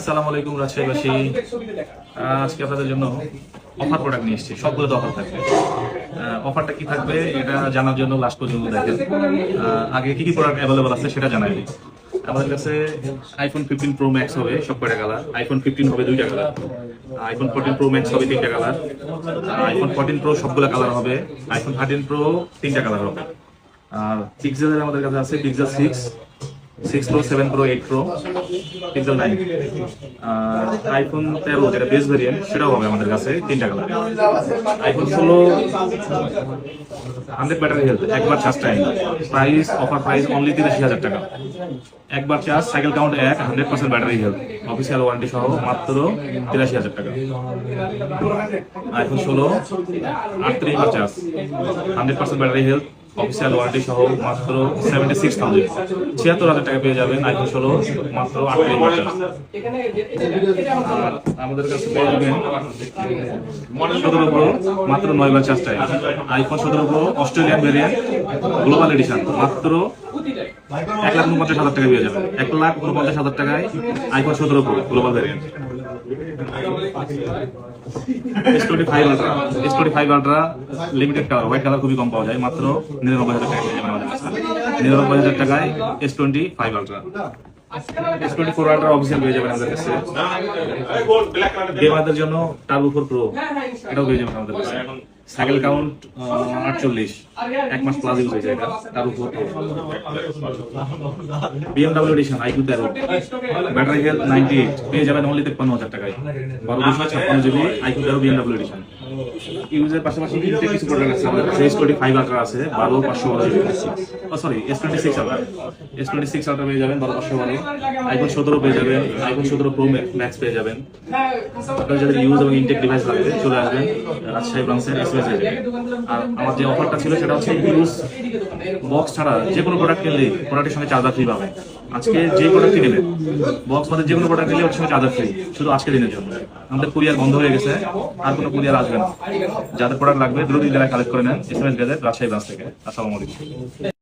আসসালামু আলাইকুম রাজশাহীবাসী। আজকে আপনাদের জন্য অফার প্রোডাক্ট নিয়ে এসেছি। সবগুলোতে অফার থাকবে। অফারটা কি থাকবে এটা জানার জন্য লাস্ট পর্যন্ত দেখেন। আগে কি কি প্রোডাক্ট অ্যাভেলেবল আছে সেটা জানাই দিই। আমাদের কাছে আইফোন 15 প্রো ম্যাক্স হবে সব কয়টা কালার, আইফোন 15 হবে 2টা কালার, আইফোন 14 প্রো ম্যাক্স হবে 3টা কালার, আইফোন 14 প্রো সবগুলো কালার হবে, আইফোন 13 প্রো 3টা কালার হবে। আর পিক্সেলের আমাদের কাছে আছে pixel 6 pro, 7 pro, 8 pro, pixel 9, আর আইফোন 13 যেটা বেস ভেরিয়েন্ট সেটাও হবে আমাদের কাছে 3টা কালার। আইফোন 16 100 ব্যাটারি হেলথ, একবার charge time, price offer price only 83,000 টাকা। একবার charge, cycle count 100% battery health, official warranty সহ মাত্র 83,000 টাকা। আইফোন 16 38 বার charge, 100% battery health, official warranty সহ মাত্র 76,000, 76,000 টাকা পেয়ে যাবেন আইফোন 16 মাত্র 38 বার চার্জ। আর আমাদের কাছে পেয়ে যাবেন 17 প্রো মাত্র 9 বার charge time, iPhone 17 pro Australian variant global edition মাত্র 1,49,000 টাকা পেয়ে যাবেন। 1,49,000 টাকায় iPhone 17 pro global variant. S25 ultra limited colour, white colour খুবই কম পাওয়া যায়, মাত্র 99,000 টাকা পেয়ে যাবেন আমাদের কাছে। 99,000 টাকায় S25 ultra. S24 ultra official পেয়ে যাবেন আমাদের কাছে। গেমারদের জন্য টার্বো 4 প্রো এটাও পেয়ে যাবেন আমাদের কাছে। সাইকেল কাউন্ট 48, 1 মাস প্লাস ইউজ হয়েছে এটা, turbo 4 pro. BMW edition iQOO 13, battery health 98 পেয়ে যাবেন অনলি 53,000 টাকায়, 1256 জিবি আইকিউ 13 BMW এডিশন। ইউজের পাশাপাশি কিছু প্রোডাক্ট আছে আমাদের কাছে। S25 আলট্রা আছে 12,512 GB, sorry S26 ultra, S26 ultra পেয়ে যাবেন 12,512। আইফোন 17 পেয়ে যাবেন, আইফোন 17 প্রো ম্যাক্স পেয়ে যাবেন। আপনারা যাদের ইউজ এবং ইনটেক ডিভাইস লাগবে চলে আসবেন রাজশাহী ব্রাঞ্চের SMS এজেন্টে। আর আমার যে অফারটা ছিল সেটা হচ্ছে ইউজ বক্স ছাড়া যে কোনো প্রোডাক্ট কিনলে প্রোডাক্টের সঙ্গে চার্জার ফ্রি পাবেন। আজকে যে প্রোডাক্ট নেবেন বক্স মানে যে কোনো প্রোডাক্ট নিলে ওর সঙ্গে চার্জার ফ্রি, শুধু আজকের দিনের জন্য। আমাদের কুরিয়ার বন্ধ হয়ে গেছে, আর কোনো কুরিয়ার আসবে না। যাদের প্রোডাক্ট লাগবে দ্রুত কালেক্ট করে নেন SMS গ্যাজেট রাজশাহী ব্রাঞ্চ থেকে। আসসালামু আলাইকুম।